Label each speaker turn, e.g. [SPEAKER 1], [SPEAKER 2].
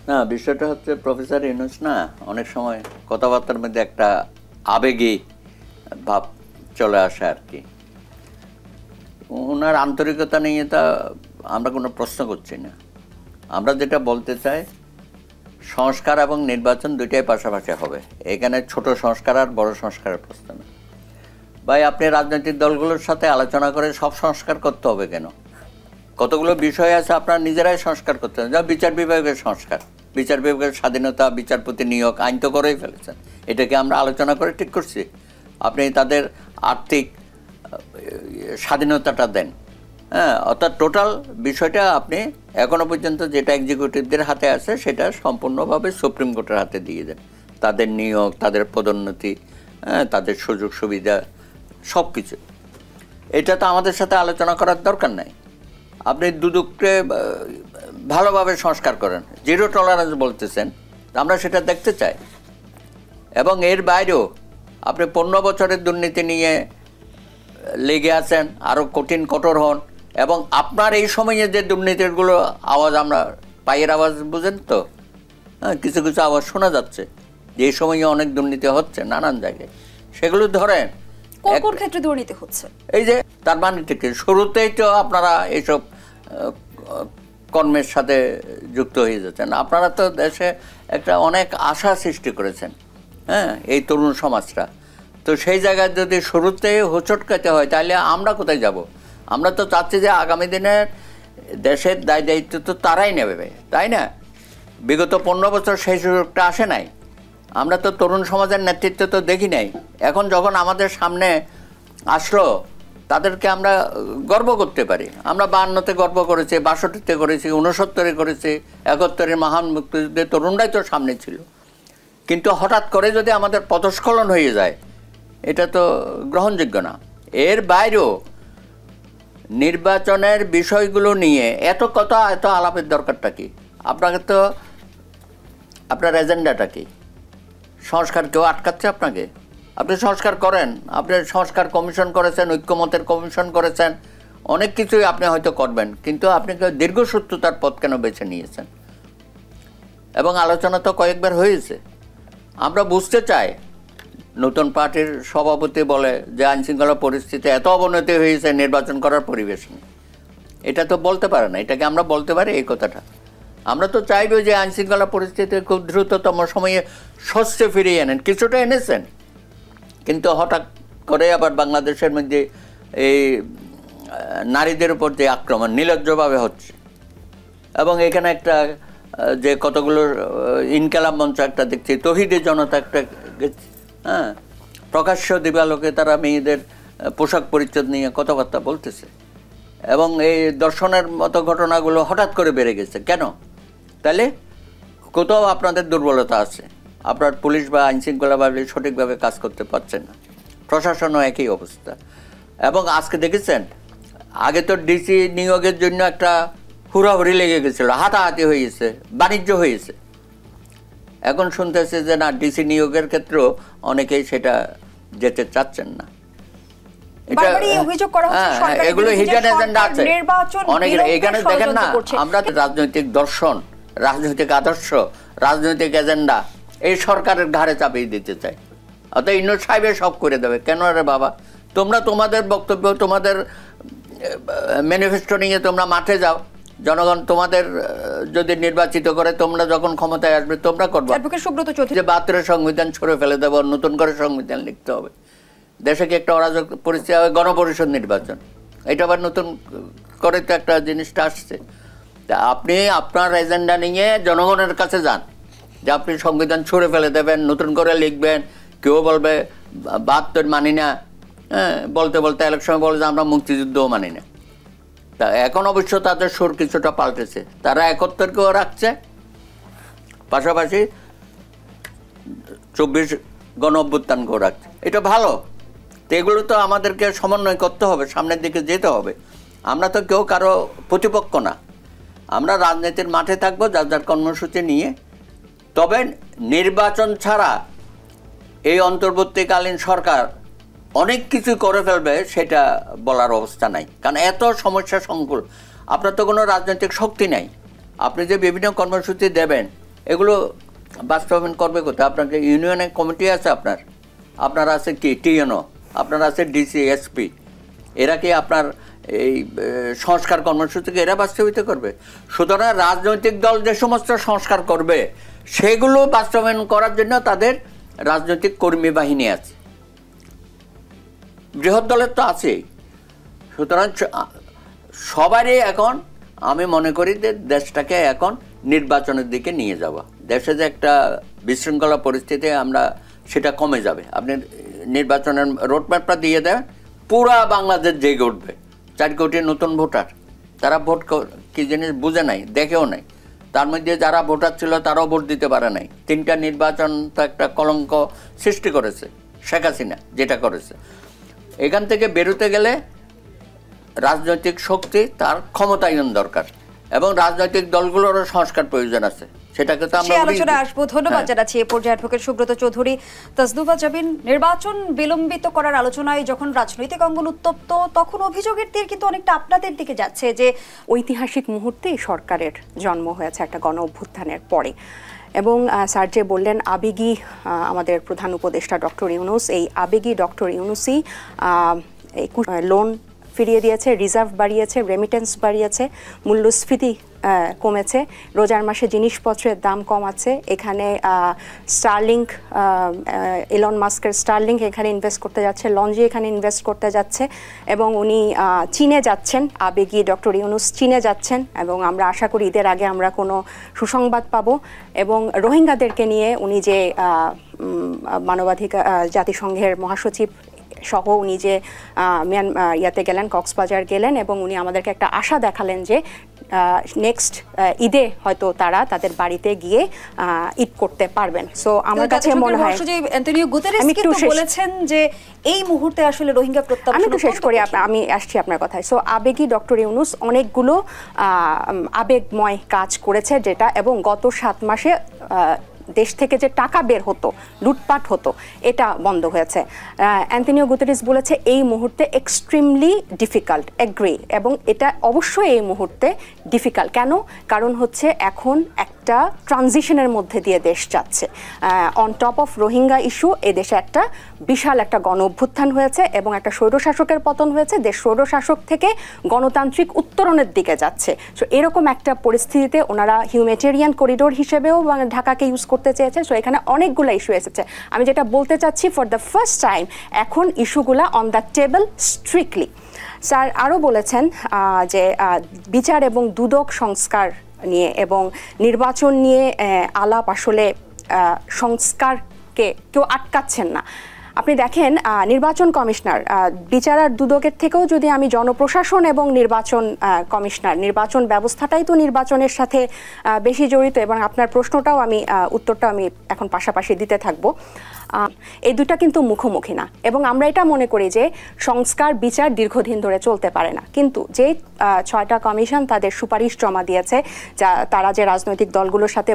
[SPEAKER 1] না, বিষয়টা হচ্ছে প্রফেসর ইউনূস না অনেক সময় কথাবার্তার মধ্যে একটা আবেগী ভাব চলে আসে আর কি। ওনার আন্তরিকতা নিয়ে তা আমরা কোনো প্রশ্ন করছি না। আমরা যেটা বলতে চাই, সংস্কার এবং নির্বাচন দুইটাই পাশাপাশি হবে। এখানে ছোট সংস্কার আর বড় সংস্কারের প্রশ্ন না। ভাই, আপনি রাজনৈতিক দলগুলোর সাথে আলোচনা করে সব সংস্কার করতে হবে কেন? কতগুলো বিষয় আছে আপনারা নিজেরাই সংস্কার করতে হবে। যা বিচার বিভাগের সংস্কার, বিচার বিভাগের স্বাধীনতা, বিচারপতি নিয়োগ, আইন তো করেই ফেলেছেন। এটাকে আমরা আলোচনা করে ঠিক করছি। আপনি তাদের আর্থিক স্বাধীনতাটা দেন, হ্যাঁ। অর্থাৎ টোটাল বিষয়টা আপনি এখনো পর্যন্ত যেটা এক্সিকিউটিভদের হাতে আছে সেটা সম্পূর্ণভাবে সুপ্রিম কোর্টের হাতে দিয়ে দেন। তাদের নিয়োগ, তাদের পদোন্নতি, হ্যাঁ, তাদের সুযোগ সুবিধা সব কিছু। এটা তো আমাদের সাথে আলোচনা করার দরকার নাই। আপনি দুদককে ভালোভাবে সংস্কার করেন, জিরো টলারেন্স বলতেছেন, আমরা সেটা দেখতে চাই। এবং এর বাইরেও আপনি 15 বছরের দুর্নীতি নিয়ে লেগে আছেন, আরও কঠোর হন। এবং আপনার এই সময়ে যে দুর্নীতিগুলো আওয়াজ, আমরা পায়ের আওয়াজ বুঝেন তো, হ্যাঁ, কিছু কিছু আওয়াজ শোনা যাচ্ছে যে এই সময়ে অনেক দুর্নীতি হচ্ছে নানান জায়গায়, সেগুলো ধরেন।
[SPEAKER 2] কোন ক্ষেত্রে দুর্নীতি হচ্ছে?
[SPEAKER 1] এই যে তার মানে ঠিক শুরুতেই তো আপনারা এইসব কর্মের সাথে যুক্ত হয়ে যাচ্ছেন। আপনারা তো দেশে একটা অনেক আশা সৃষ্টি করেছেন, হ্যাঁ, এই তরুণ সমাজটা। তো সেই জায়গায় যদি শুরুতে হোঁচটকাতে হয় তাহলে আমরা কোথায় যাব? আমরা তো চাচ্ছি যে আগামী দিনে দেশের দায় দায়িত্ব তো তারাই নেবে, তাই না? বিগত 15 বছর সেই সুযোগটা আসে নাই। আমরা তো তরুণ সমাজের নেতৃত্ব তো দেখি নাই। এখন যখন আমাদের সামনে আসলো, তাদেরকে আমরা গর্ব করতে পারি। আমরা 52-তে গর্ব করেছি, 62-তে করেছি, 69-এ করেছি, 71-এর মহান মুক্তিযুদ্ধে তরুণরাই তো সামনে ছিল। কিন্তু হঠাৎ করে যদি আমাদের পদস্খলন হয়ে যায়, এটা তো গ্রহণযোগ্য না। এর বাইরেও নির্বাচনের বিষয়গুলো নিয়ে এত কথা, এত আলাপের দরকারটা কি? আপনাকে তো, আপনার এজেন্ডাটা কি? সংস্কার কেউ আটকাচ্ছে আপনাকে? আপনি সংস্কার করেন। আপনি সংস্কার কমিশন করেছেন, ঐক্যমতের কমিশন করেছেন, অনেক কিছুই আপনি হয়তো করবেন, কিন্তু আপনি দীর্ঘসূত্রতার পথ কেন বেছে নিয়েছেন? এবং আলোচনা তো কয়েকবার হয়েছে। আমরা বুঝতে চাই, নতুন পার্টির সভাপতি বলে যে আইনশৃঙ্খলা পরিস্থিতি এত অবনতি হয়েছে, নির্বাচন করার পরিবেশ নেই। এটা তো বলতে পারে না। এটাকে আমরা বলতে পারি এই কথাটা? আমরা তো চাইবো যে আইনশৃঙ্খলা পরিস্থিতি খুব দ্রুততম সময়ে স্বস্তি ফিরিয়ে আনেন। কিছুটা এনেছেন, কিন্তু হঠাৎ করে আবার বাংলাদেশের মধ্যে এই নারীদের উপর যে আক্রমণ নির্লজ্জভাবে হচ্ছে, এবং এখানে একটা যে কতগুলো ইনকালাম মঞ্চ একটা দেখছি, তৌহিদি জনতা একটা, হ্যাঁ, প্রকাশ্য দিবালোকে তারা মেয়েদের পোশাক পরিচ্ছদ নিয়ে কথাবার্তা বলতেছে। এবং এই দর্শনের মতো ঘটনাগুলো হঠাৎ করে বেড়ে গেছে কেন? তাহলে কোথাও আপনাদের দুর্বলতা আছে। আপনার পুলিশ বা আইনশৃঙ্খলা বাহিনী সঠিকভাবে কাজ করতে পারছে না, প্রশাসনও একই অবস্থা। এবং আজকে দেখেছেন, আগে তো ডিসি নিয়োগের জন্য একটা হুড়াহুড়ি লেগে গেছিল, হাতাহাতি হয়েছে, বাণিজ্য হয়েছে। এখন শুনতেছে যে না, ডিসি নিয়োগের ক্ষেত্রেও অনেকেই সেটা যেতে চাচ্ছেন না। এগুলো হিডেন এজেন্ডা আছে অনেক। এখানে দেখেন না, আমরা রাজনৈতিক দর্শন, রাজনৈতিক আদর্শ, রাজনৈতিক এজেন্ডা এই সরকারের ঘাড়ে চাপিয়ে দিতে চাই। অর্থাৎ ইউনূস সাহেব সব করে দেবে। কেন রে বাবা? তোমরা তোমাদের বক্তব্য, তোমাদের ম্যানিফেস্টো নিয়ে তোমরা মাঠে যাও। জনগণ তোমাদের যদি নির্বাচিত করে, তোমরা যখন ক্ষমতায় আসবে তোমরা করবে। যে 72 সংবিধান ছড়ে ফেলে দেবো, নতুন করে সংবিধান লিখতে হবে। দেশে কি একটা অরাজক পরিস্থিতি হবে, গণপরিষদ নির্বাচন, এটা আবার নতুন করে তো একটা জিনিসটা আসছে। তা আপনি আপনার এজেন্ডা নিয়ে জনগণের কাছে যান, যে আপনি সংবিধান ছুঁড়ে ফেলে দেবেন, নতুন করে লিখবেন। কেউ বলবে 72 মানি না, হ্যাঁ, বলতে বলতে ইলেকশনে বলে যে আমরা মুক্তিযুদ্ধও মানি না। তা এখন অবশ্য তাদের সুর কিছুটা পাল্টেছে, তারা 71কেও রাখছে, পাশাপাশি 24 গণ অভ্যুত্থানকেও রাখছে। এটা ভালো। তো এগুলো তো আমাদেরকে সমন্বয় করতে হবে, সামনের দিকে যেতে হবে। আমরা তো কেউ কারো প্রতিপক্ষ না। আমরা রাজনীতির মাঠে থাকবো যার যার কর্মসূচি নিয়ে। তবে নির্বাচন ছাড়া এই অন্তর্বর্তীকালীন সরকার অনেক কিছু করে ফেলবে সেটা বলার অবস্থা নাই। কারণ এত সমস্যা সংকুল, আপনার তো কোনো রাজনৈতিক শক্তি নাই। আপনি যে বিভিন্ন কর্মসূচি দেবেন, এগুলো বাস্তবায়ন করবে কোথায়? আপনাকে ইউনিয়নের কমিটি আছে, আপনার আছে কি টিএনও, আপনার আছে ডিসি, এসপি, এরা কি আপনার এই সংস্কার কর্মসূচিকে এরা বাস্তবায়িত করবে? সুতরাং রাজনৈতিক দল যে সমস্ত সংস্কার করবে সেগুলো বাস্তবায়ন করার জন্য তাদের রাজনৈতিক কর্মী বাহিনী আছে, বৃহৎ দলের তো আছেই। সুতরাং সবারই এখন আমি মনে করি যে দেশটাকে এখন নির্বাচনের দিকে নিয়ে যাওয়া, দেশে যে একটা বিশৃঙ্খলা পরিস্থিতি আমরা সেটা কমে যাবে। আপনি নির্বাচনের রোডম্যাপটা দিয়ে দেন, পুরা বাংলাদেশ জেগে উঠবে। 4 কোটি নতুন ভোটার, তারা ভোট কি জিনিস বুঝে নাই, দেখেও নাই। তার মধ্যে যারা ভোটার ছিল তারাও ভোট দিতে পারে নাই। 3টা নির্বাচন তো একটা কলঙ্ক সৃষ্টি করেছে শেখ হাসিনা, যেটা করেছে। এখান থেকে বেরোতে গেলে রাজনৈতিক শক্তি, তার ক্ষমতায়ন দরকার, এবং রাজনৈতিক দলগুলোরও সংস্কার প্রয়োজন আছে। সেটাকে তো আমরা
[SPEAKER 2] আলোচনা আসবো। ধন্যবাদ জানাচ্ছি এ পর্যায়ে অ্যাডভোকেট সুব্রত চৌধুরী। তাসনুভা জাবিন, নির্বাচন বিলম্বিত করার আলোচনায় যখন রাজনৈতিক অঙ্গন উত্তপ্ত, তখন অভিযোগের তীর কিন্তু অনেকটা আপনাদের দিকে যাচ্ছে যে
[SPEAKER 3] ঐতিহাসিক মুহূর্তেই সরকারের জন্ম হয়েছে একটা গণ অভ্যুত্থানের পরে। এবং স্যার যে বললেন আবেগী আমাদের প্রধান উপদেষ্টা ডক্টর ইউনূস, এই আবেগী ডক্টর ইউনূসই লোন ফিরিয়ে দিয়েছে, রিজার্ভ বাড়িয়েছে, রেমিটেন্স বাড়িয়েছে, মূল্যস্ফীতি কমেছে, রোজার মাসে জিনিসপত্রের দাম কমাচ্ছে। এখানে স্টারলিংক, এলন মাস্কের স্টারলিংক এখানে ইনভেস্ট করতে যাচ্ছে, লঞ্জি এখানে ইনভেস্ট করতে যাচ্ছে, এবং উনি চীনে যাচ্ছেন। আবেগী ডক্টর ইউনূস চীনে যাচ্ছেন, এবং আমরা আশা করি ঈদের আগে আমরা কোনো সুসংবাদ পাবো। এবং রোহিঙ্গাদেরকে নিয়ে উনি যে মানবাধিকার জাতিসংঘের মহাসচিব সহ উনি যে ইয়াতে গেলেন, কক্সবাজার গেলেন, এবং উনি আমাদেরকে একটা আশা দেখালেন যে নেক্সট ঈদে হয়তো তারা তাদের বাড়িতে গিয়ে ঈদ করতে পারবেন। সো আমার কাছে মনে হয়
[SPEAKER 2] অ্যান্টোনিও গুতেরেস কিন্তু বলেছেন যে এই মুহূর্তে আসলে রোহিঙ্গা প্রত্যাবাসন।
[SPEAKER 3] আমি একটু শেষ করি, আমি আসছি আপনার কথায়। সো আবেগী ডক্টর ইউনূস অনেকগুলো আবেগময় কাজ করেছে, যেটা এবং গত 7 মাসে দেশ থেকে যে টাকা বের হতো, লুটপাট হতো, এটা বন্ধ হয়েছে। অ্যান্টোনিও গুতেরেস বলেছে এই মুহূর্তে এক্সট্রিমলি ডিফিকাল্ট, এগ্রি, এবং এটা অবশ্যই এই মুহূর্তে ডিফিকাল্ট। কেন? কারণ হচ্ছে এখন একটা ট্রানজিশনের মধ্যে দিয়ে দেশ যাচ্ছে। On top of Rohingya issue এই দেশে একটা বিশাল একটা গণ অভ্যুত্থান হয়েছে, এবং একটা স্বৈরশাসকের পতন হয়েছে। দেশ স্বৈরশাসক থেকে গণতান্ত্রিক উত্তরণের দিকে যাচ্ছে। সো এরকম একটা পরিস্থিতিতে ওনারা হিউম্যানিটেরিয়ান করিডোর হিসেবেও ঢাকাকে ইউজ করতে চেয়েছে। সো এখানে অনেকগুলো ইস্যু এসেছে। আমি যেটা বলতে চাচ্ছি, ফর দ্য ফার্স্ট টাইম এখন ইস্যুগুলা on the table strictly. Sir আরও বলেছেন যে বিচার এবং দুদক সংস্কার নিয়ে এবং নির্বাচন নিয়ে আলাপ, আসলে সংস্কারকে কেউ আটকাচ্ছেন না। আপনি দেখেন নির্বাচন কমিশনার, বিচার আর দুদকের থেকেও যদি আমি জনপ্রশাসন এবং নির্বাচন কমিশনার, নির্বাচন ব্যবস্থাটাই তো নির্বাচনের সাথে বেশি জড়িত, এবং আপনার প্রশ্নটাও আমি উত্তরটা আমি এখন পাশাপাশি দিতে থাকবো। এই দুটা কিন্তু মুখোমুখি না, এবং আমরা এটা মনে করি যে সংস্কার বিচার দীর্ঘদিন ধরে চলতে পারে না। কিন্তু যে 6টা কমিশন তাদের সুপারিশ জমা দিয়েছে, তারা যে রাজনৈতিক দলগুলোর সাথে